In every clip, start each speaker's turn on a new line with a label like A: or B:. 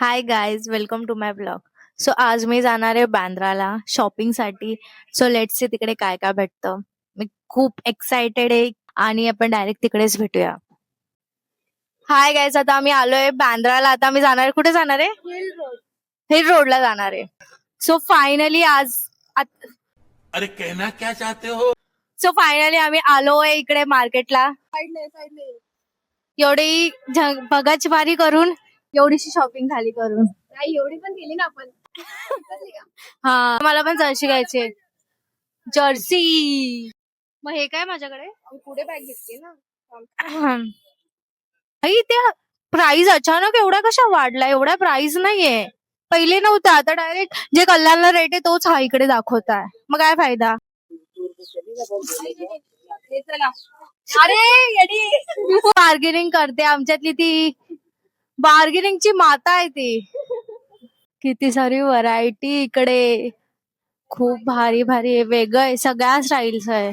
A: High guys, welcome to my blog. So आज मी जाणार आहे बांद्राला शॉपिंगसाठी. सो लेट्स सी तिकडे काय काय भेटतं. मी खूप एक्साइटेड आहे आणि आपण डायरेक्ट तिकडेच भेटूया. हाय गाईज, आता आम्ही आलोय बांद्राला. आता आम्ही जाणार आहे, कुठे जाणार आहे? हिल रोडला जाणार आहे. सो फायनली आज
B: अरे कहना क्या चाहते हो?
A: सो फायनली आम्ही आलोय इकडे मार्केटला. एवढी भगाचवारी करून, एवढीशी शॉपिंग झाली करून.
C: नाही एवढी पण केली ना आपण.
A: हा, मला पण जर्सी घ्यायची. जर्सी. मग हे काय माझ्याकडे?
C: पुढे बॅग घेतली ना.
A: आई, त्या प्राइस अचानक एवढा कशा वाढला? एवढा प्राइस नाहीये, पहिले नव्हता. आता डायरेक्ट जे कल्याणला रेट आहे तोच हा इकडे दाखवताय. मग काय फायदा?
C: अरे येडी
A: बार्गेनिंग करते आमच्यातली ती. बार्गेनिंगची माता आहे ती. किती सारी व्हरायटी इकडे. खूप भारी भारी आहे, वेगळं आहे, सगळ्या स्टाईल्स आहे.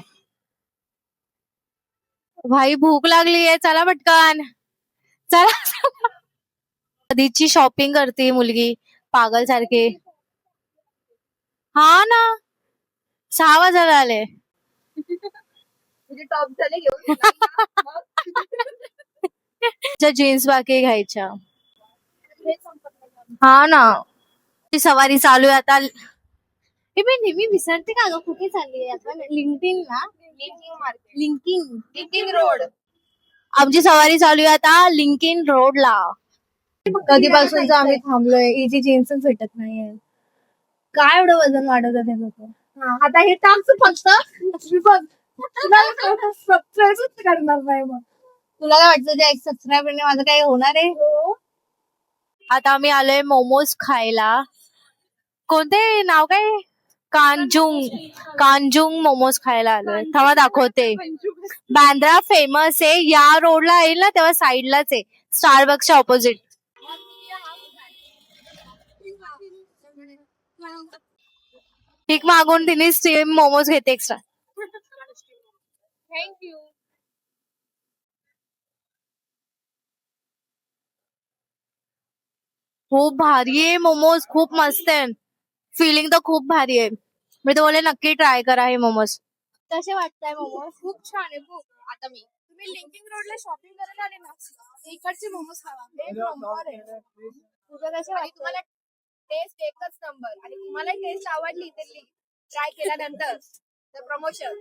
A: भाई भूक लागली आहे, चला पटकन चला. कधीची शॉपिंग करते मुलगी पागल सारखी. हा ना, 6 वाजायला आले.
C: तुझे टॉप झाले घेऊन.
A: जीन्स बाकी घ्यायच्या. हा ना, ती सवारी चालू आहे आता. मी नेहमी विसरते का ग, कुठे चालली आहे आता? लिंक्डइन ना, लिंकिंग
C: रोड.
A: आमची सवारी चालू आहे आता लिंकिन रोडला. कधीपासूनच आम्ही थांबलोय, हिची जीन्सच भेटत नाहीये. काय एवढं वजन वाढवत आहे लोक?
C: आता हे टाकच फक्त सबस्क्राईबच करणार नाही मग.
A: तुला काय वाटतं त्या एक सबस्क्रायबरने माझं काय होणार आहे? आता आम्ही आलोय मोमोज खायला. कोणते नाव काय? कांजुंग मोमोज खायला आलोय. थांबा दाखवते. बांद्रा फेमस आहे, या रोडला येईल ना तेव्हा साईडलाच आहे, स्टारबक्सच्या ऑपोजिट. ठीक मागून तिने स्टीम मोमोज घेते एक्स्ट्रा.
C: थँक्यू.
A: खूप भारी आहे मोमोज, खूप मस्त आहे. फिलिंग तर खूप भारी आहे. मी तर बोलले नक्की ट्राय करा हे मोमोज. कसे वाटताय मोमोज?
C: खूप छान आहे. खूप. आता तुम्ही लिंकिंग रोडला शॉपिंग करायला आले ना, इकडचे मोमोज खावा. एक नंबर आहे.
A: तुझं कसे
C: आणि तुम्हाला टेस्ट एकच नंबर. आणि तुम्हाला टेस्ट आवडली तर ट्राय केल्यानंतर प्रमोशन.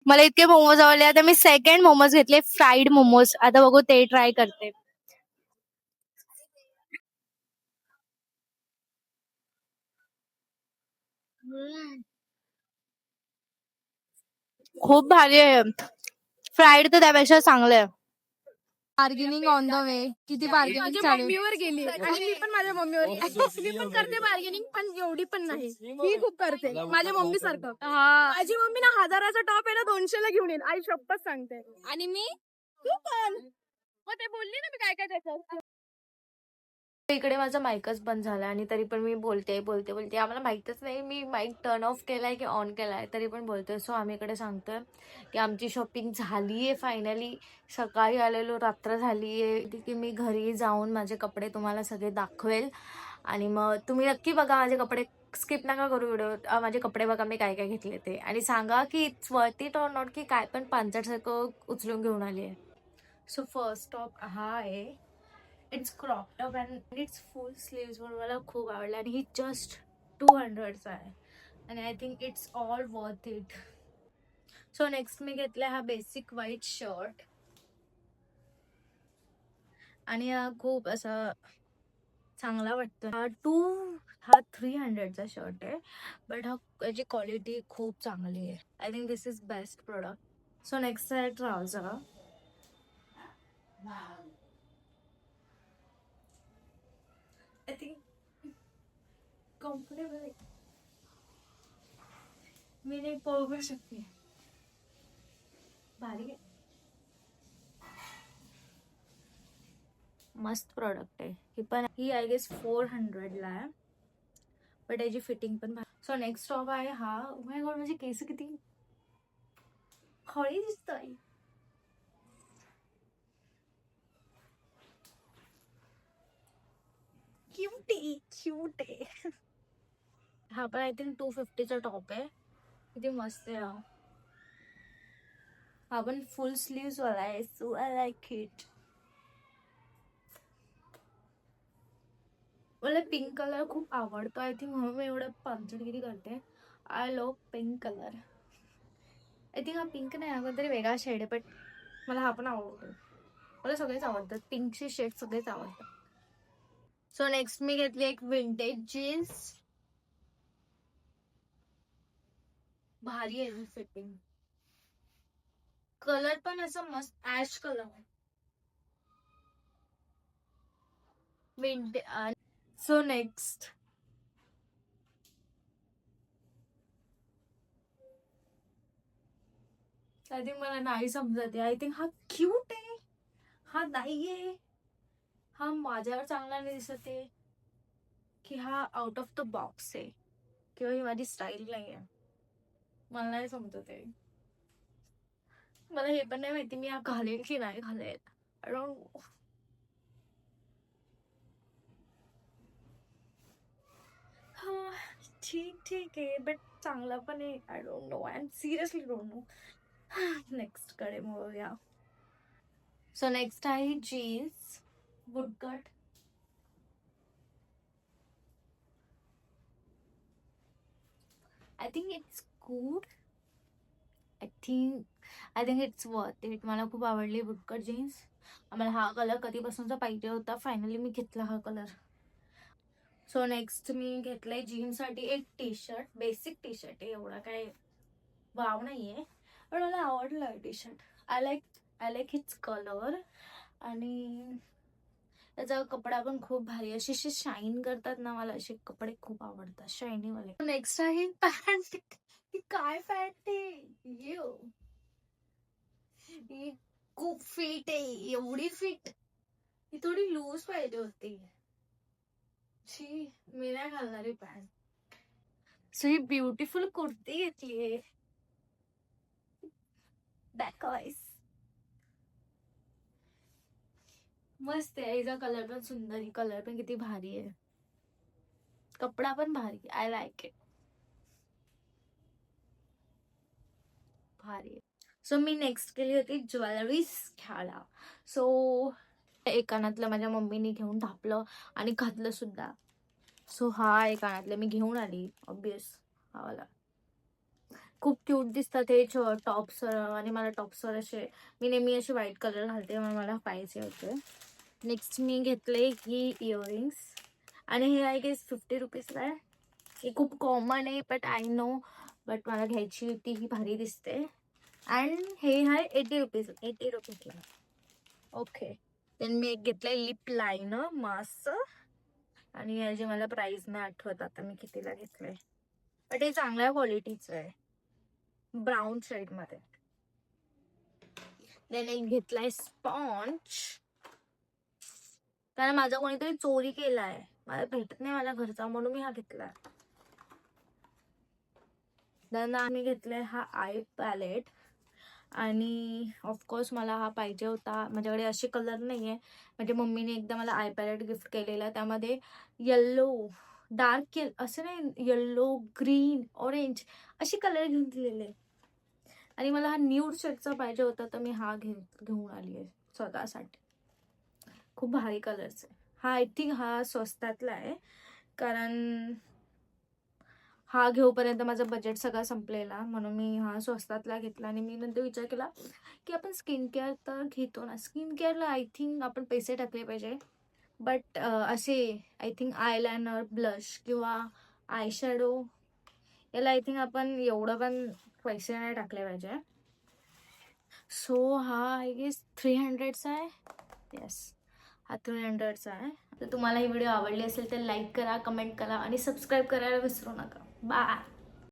A: मला इतके मोमोज आवडले. आता मी सेकंड मोमोज घेतले, फ्राईड मोमोज. आता बघू ते ट्राय करते. खूप भारी आहे. फ्राईड तर त्यापेक्षा चांगलं आहे. Bargaining on the way. किती बार्गेनिंग चालू?
C: मम्मीवर गेली आणि मी पण माझ्या मम्मीवर मी पण करते बार्गेनिंग, पण एवढी पण नाही. मी खूप करते माझ्या मम्मी सारखं. माझी मम्मी ना 1000चा टॉप आहे ना 200ला घेऊन येईल. आई शपथ सांगते. आणि मी तू पण मग ते बोलली ना मी काय काय त्याच्यात.
A: इकडे माझा माईकच बंद झाला आणि तरी पण मी बोलते आम्हाला माहीतच नाही मी माईक टर्न ऑफ केलाय की ऑन केलाय, तरी पण बोलतोय. सो आम्ही इकडे सांगतोय की आमची शॉपिंग झाली आहे फायनली. सकाळी आलेलो, रात्र झाली आहे की मी घरी जाऊन माझे कपडे तुम्हाला सगळे दाखवेल. आणि मग तुम्ही नक्की बघा माझे कपडे, स्किप नका करू व्हिडिओ. माझे कपडे बघा मी काय काय घेतले ते, आणि सांगा की it's worth it or not, की काय पण पांचटसारखं उचलून घेऊन आली आहे. सो फर्स्ट टॉप हा आहे. It's crop top and it's full sleeves म्हणून मला खूप आवडलं. आणि ही जस्ट 200चा आहे आणि I think it's all worth it. So next मी घेतला हा बेसिक व्हाईट शर्ट. आणि हा खूप असा चांगला वाटतो. हा 300चा शर्ट आहे, बट याची क्वालिटी खूप चांगली आहे. I think this is best product. So next आहे ट्राउझर. I think comfortable आहे. मी नाही पळू शकते. भारी आहे, मस्त प्रोडक्ट आहे. ही आय गेस 400ला आहे, बट याची फिटिंग पण भारी. सो नेक्स्ट टॉप आहे हा. ओ माय गॉड, माझे केस किती खळी दिसत आहे. क्यूट आहे. हा पण आय थिंक 250चा टॉप आहे. किती मस्त आहे हा पण फुल स्लीव्स वाला आहे. So I like it. मला पिंक कलर खूप आवडतो. आय थिंक म्हणून मी एवढं पंचडगिरी करते. I love pink colour. I think हा पिंक नाही, हा कोणतरी वेगळा शेड आहे, बट मला हा पण आवडतो. मला सगळेच आवडतात, पिंकचे शेड सगळेच आवडतात. सो नेक्स्ट मी घेतली एक विंटेज जीन्स. भारी आहे फिटिंग. कलर पण असं मस्त ऍश कलर आहे. Vintage. So next I think मला नाही समजत आहे. आय थिंक हा क्यूट आहे, हा नाहीये, हा माझ्यावर चांगला नाही दिसत आहे, की हा आउट ऑफ द बॉक्स आहे, किंवा ही माझी स्टाईल नाही आहे. मला नाही समजत आहे. मला हे पण नाही माहिती मी हा घालेल की नाही घालेल. I don't know. हा ठीक आहे, बट चांगला पण आहे. I don't know. I am seriously don't know. Next कडे बघूया. सो नेक्स्ट आहे jeans woodcut. I think it's good. I think it's worth it. मला खूप आवडली वुडकट जीन्स. आम्हाला हा कलर कधीपासूनचा पाहिजे होता. फायनली मी घेतला हा कलर. सो नेक्स्ट मी घेतलंय जीन्ससाठी एक T shirt. Basic T shirt आहे, एवढा काय वाव नाहीये, पण मला आवडलं T shirt. I like its colour. आणि त्याचा कपडा पण खूप भारी. असे शाईन करतात ना, मला असे कपडे खूप आवडतात, शायनी वाले. नेक्स्ट आहे पॅन्ट. काय पॅन्ट आहे, ही खूप फिट आहे, एवढी फिट. ही थोडी लूज पाहिजे होती. मी नाही घालणारी पॅन्ट. सो ही ब्युटिफुल कुर्ती घेतलीये. बॅकवाईज मस्त आहे. हिचा कलर पण सुंदर. ही कलर पण किती भारी आहे, कपडा पण भारी. I like it. भारी. सो मी नेक्स्ट केली होती ज्वेलरीज घ्यायला. सो एक कानातलं माझ्या मम्मीने घेऊन धापलं आणि घातलं सुद्धा. सो हा एक कानातलं मी घेऊन आली. ऑब्विस हा वाला खूप क्यूट दिसतात हे टॉप्स. आणि मला टॉप्सवर असे, मी नेहमी असे व्हाईट कलर घालते, म्हणून मला पाहिजे होते. नेक्स्ट मी घेतले ही इयरिंग्स. आणि हे आय गेस 50 रुपीजला आहे. ही खूप कॉमन आहे, बट आय नो, बट मला घ्यायची होती. ही भारी दिसते. अँड हे आहे 80 रुपीजला. ओके. देन मी एक घेतलंय लिप लायनर मास्क. आणि याची मला प्राइस नाही आठवत आता मी कितीला घेतलंय, बट हे चांगल्या क्वालिटीचं आहे, ब्राऊन शेड मध्ये. देन एक घेतलाय स्पॉन्ज. कारण माझा कोणीतरी चोरी केलाय, मला भेटत नाही मला घरचा, म्हणून मी हा घेतलाय. देन आम्ही घेतलाय हा आय पॅलेट. आणि ऑफकोर्स मला हा पाहिजे होता. माझ्याकडे असे कलर नाहीये. म्हणजे मम्मीने एकदा मला आय पॅलेट गिफ्ट केलेला, त्यामध्ये येल्लो, डार्क असं नाही, येल्लो, ग्रीन, ऑरेंज असे कलर घेऊन दिलेले. आणि मला हा न्यूड शेडचा पाहिजे होता, तर मी हा घेऊन आली आहे स्वतःसाठी. खूप भारी कलर्स आहे हा. आय थिंक हा स्वस्तातला आहे, कारण हा घेऊपर्यंत माझं बजेट सगळं संपलेला, म्हणून मी हा स्वस्तातला घेतला. आणि मी नंतर विचार केला की आपण स्किन केअर तर घेतो ना, स्किन केअरला आय थिंक आपण पैसे टाकले पाहिजे, बट असे आय थिंक आयलायनर, ब्लश किंवा आय शॅडो याला आय थिंक आपण एवढं पण पैसे नाही टाकले पाहिजे. सो हा आय गेस 300चा आहे. येस, हा 300चा आहे. तर तुम्हाला ही व्हिडिओ आवडली असेल तर लाईक करा, कमेंट करा आणि सबस्क्राईब करायला विसरू नका. बाय.